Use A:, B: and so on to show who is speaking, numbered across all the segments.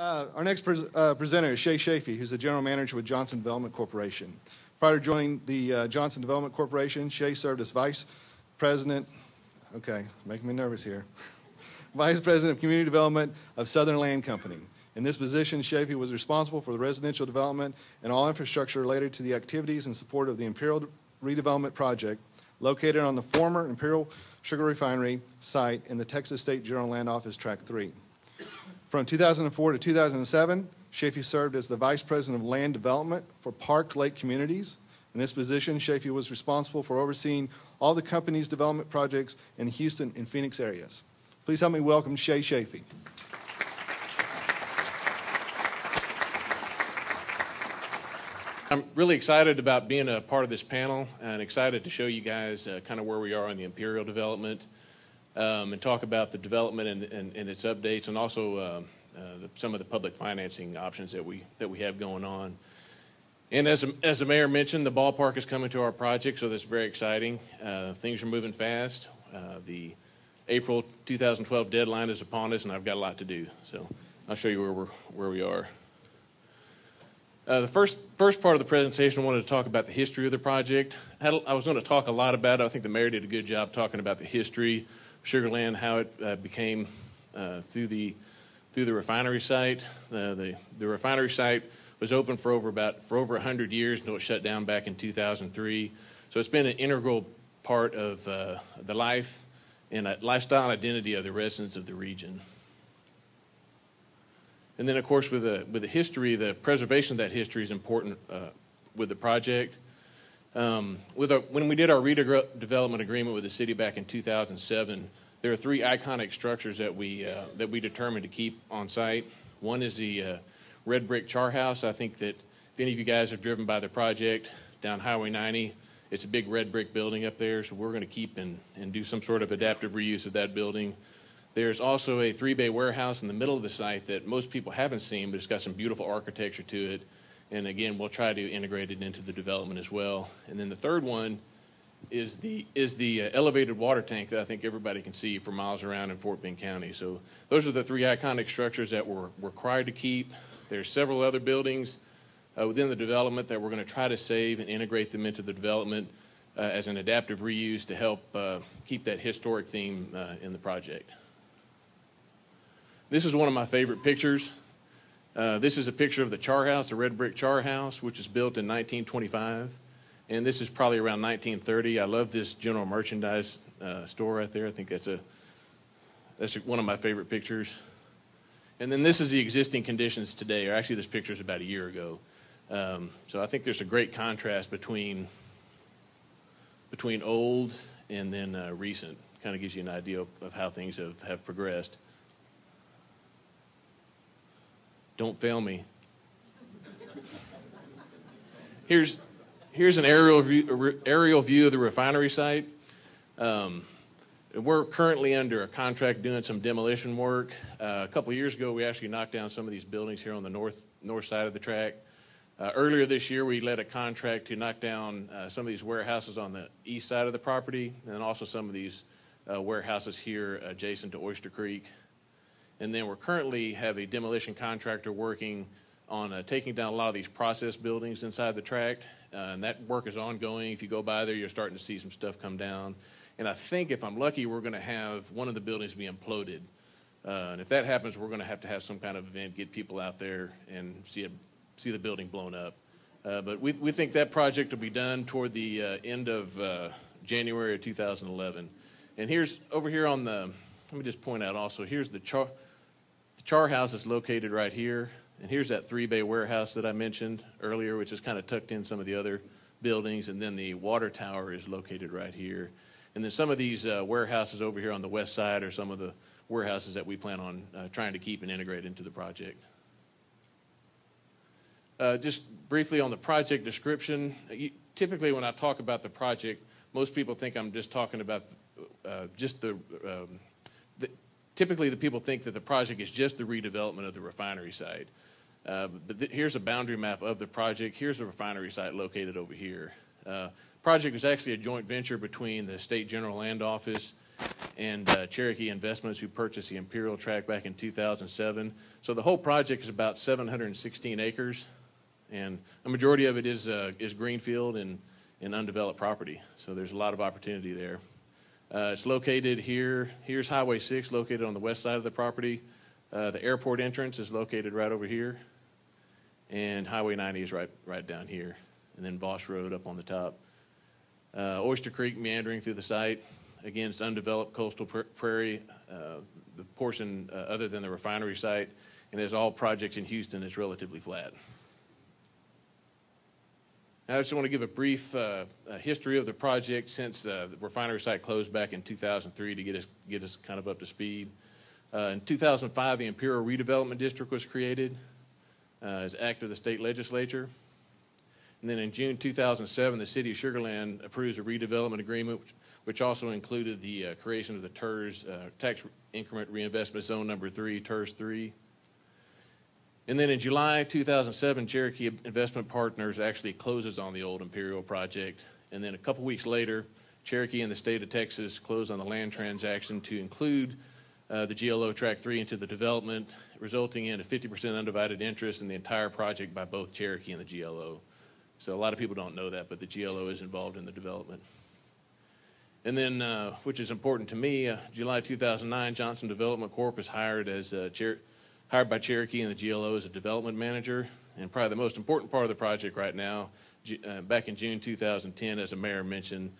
A: Our next presenter is Shay Shafie, who's the general manager with Johnson Development Corporation. Prior to joining the Johnson Development Corporation, Shay served as vice president, making me nervous here, vice president of community development of Southern Land Company. In this position, Shafie was responsible for the residential development and all infrastructure related to the activities in support of the Imperial Redevelopment Project located on the former Imperial Sugar Refinery site in the Texas State General Land Office Track 3. From 2004 to 2007, Shafie served as the Vice President of Land Development for Park Lake Communities. In this position, Shafie was responsible for overseeing all the company's development projects in the Houston and Phoenix areas. Please help me welcome Shay Shafie.
B: I'm really excited about being a part of this panel and excited to show you guys kind of where we are on the Imperial development. And talk about the development and its updates, and also some of the public financing options that we have going on. And as the mayor mentioned, the ballpark is coming to our project, so that's very exciting. Things are moving fast. The April 2012 deadline is upon us, and I've got a lot to do. So I'll show you where we are. The first part of the presentation, I wanted to talk about the history of the project. I was going to talk a lot about it. I think the mayor did a good job talking about the history. Sugar Land, how it became through the refinery site. The refinery site was open for over 100 years until it shut down back in 2003. So it's been an integral part of the life and lifestyle identity of the residents of the region. And then, of course, with the history, the preservation of that history is important with the project. When we did our redevelopment agreement with the city back in 2007, there are three iconic structures that we determined to keep on site. One is the red brick char house. I think that if any of you guys have driven by the project down Highway 90, it's a big red brick building up there, so we're going to keep and do some sort of adaptive reuse of that building. There's also a 3-bay warehouse in the middle of the site that most people haven't seen, but it's got some beautiful architecture to it. And again, we'll try to integrate it into the development as well. And then the third one is the elevated water tank that I think everybody can see for miles around in Fort Bend County. So those are the three iconic structures that we're required to keep. There's several other buildings within the development that we're going to try to save and integrate them into the development as an adaptive reuse to help keep that historic theme in the project. This is one of my favorite pictures. This is a picture of the char house, the red brick char house, which was built in 1925. And this is probably around 1930. I love this general merchandise store right there. I think that's one of my favorite pictures. And then this is the existing conditions today, or actually this picture is about a year ago. So I think there's a great contrast between old and then recent. Kind of gives you an idea of how things have progressed. Don't fail me. Here's an aerial view of the refinery site. We're currently under a contract doing some demolition work. A couple of years ago, we actually knocked down some of these buildings here on the north side of the track. Earlier this year, we led a contract to knock down some of these warehouses on the east side of the property, and also some of these warehouses here adjacent to Oyster Creek. And then we're currently have a demolition contractor working on taking down a lot of these process buildings inside the tract. And that work is ongoing. If you go by there, you're starting to see some stuff come down. And I think if I'm lucky, we're going to have one of the buildings be imploded. And if that happens, we're going to have some kind of event, get people out there and see the building blown up. But we think that project will be done toward the end of January of 2011. And here's over here on the, let me just point out also, here's the char house is located right here, and here's that 3-bay warehouse that I mentioned earlier, which is kind of tucked in some of the other buildings, and then the water tower is located right here. And then some of these warehouses over here on the west side are some of the warehouses that we plan on trying to keep and integrate into the project. Just briefly on the project description, typically when I talk about the project, most people think I'm just talking about typically the people think that the project is just the redevelopment of the refinery site. But here's a boundary map of the project. Here's the refinery site located over here. Project is actually a joint venture between the State General Land Office and Cherokee Investments, who purchased the Imperial tract back in 2007. So the whole project is about 716 acres, and a majority of it is greenfield and undeveloped property. So there's a lot of opportunity there. It's located here. Here's Highway 6, located on the west side of the property. The airport entrance is located right over here, and Highway 90 is right down here, and then Voss Road up on the top. Oyster Creek meandering through the site. Again, it's undeveloped coastal prairie, the portion other than the refinery site, and as all projects in Houston, it's relatively flat. I just want to give a brief history of the project since the refinery site closed back in 2003 to get us kind of up to speed. In 2005, the Imperial Redevelopment District was created as act of the state legislature. And then in June 2007, the city of Sugar Land approves a redevelopment agreement, which also included the creation of the TIRZ, Tax Increment Reinvestment Zone number 3, TIRZ 3. And then in July 2007, Cherokee Investment Partners actually closes on the old Imperial project. And then a couple weeks later, Cherokee and the state of Texas closed on the land transaction to include the GLO Track 3 into the development, resulting in a 50% undivided interest in the entire project by both Cherokee and the GLO. So a lot of people don't know that, but the GLO is involved in the development. And then, which is important to me, July 2009, Johnson Development Corp. is hired by Cherokee and the GLO as a development manager. And probably the most important part of the project right now, back in June 2010, as the mayor mentioned,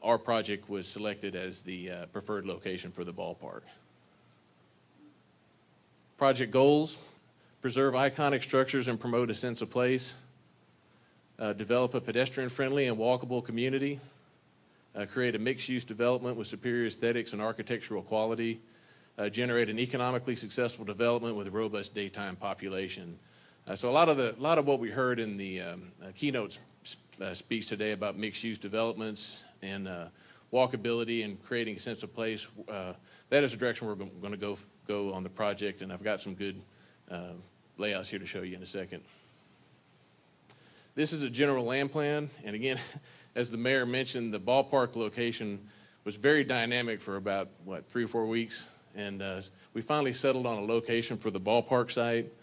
B: our project was selected as the preferred location for the ballpark. Project goals: preserve iconic structures and promote a sense of place, develop a pedestrian-friendly and walkable community, create a mixed-use development with superior aesthetics and architectural quality, generate an economically successful development with a robust daytime population. So a lot of what we heard in the keynote speech today about mixed-use developments and walkability and creating a sense of place, that is the direction we're going to go on the project, and I've got some good layouts here to show you in a second. This is a general land plan, and again, as the mayor mentioned, the ballpark location was very dynamic for about, 3 or 4 weeks, and we finally settled on a location for the ballpark site.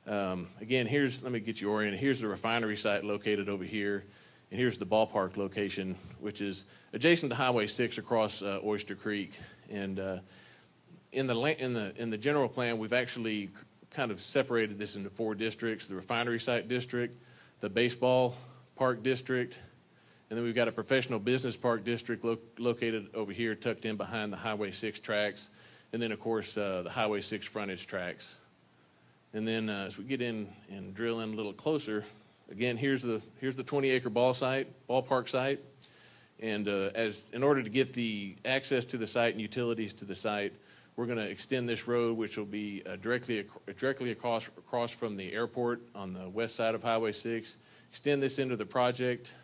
B: Again, let me get you oriented. Here's the refinery site located over here, and here's the ballpark location, which is adjacent to Highway 6 across Oyster Creek. And in the general plan, we've actually kind of separated this into 4 districts: the refinery site district, the baseball park district, and then we've got a professional business park district located over here, tucked in behind the Highway 6 tracks, and then, of course, the Highway 6 frontage tracks. And then as we get in and drill in a little closer, again, here's the 20-acre ballpark site. And in order to get the access to the site and utilities to the site, we're going to extend this road, which will be directly across from the airport on the west side of Highway 6, extend this into the project,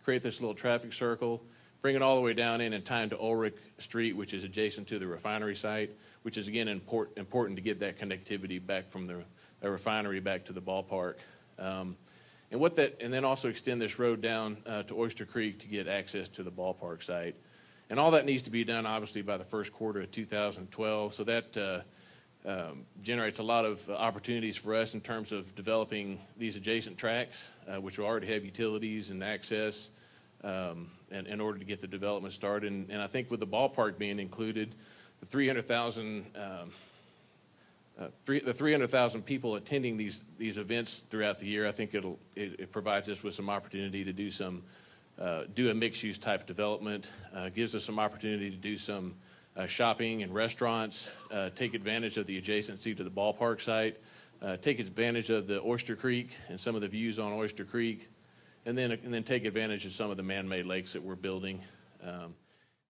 B: create this little traffic circle, bring it all the way down in and tie into Ulrich Street, which is adjacent to the refinery site, which is, again, important to get that connectivity back from the refinery back to the ballpark. And then also extend this road down to Oyster Creek to get access to the ballpark site. And all that needs to be done, obviously, by the first quarter of 2012. So that generates a lot of opportunities for us in terms of developing these adjacent tracks, which will already have utilities and access in order to get the development started. And I think with the ballpark being included, the 300,000 people attending these events throughout the year, I think it provides us with some opportunity to do a mixed-use type development, gives us some opportunity to do some shopping and restaurants, take advantage of the adjacency to the ballpark site, take advantage of the Oyster Creek and some of the views on Oyster Creek, and then take advantage of some of the man-made lakes that we're building.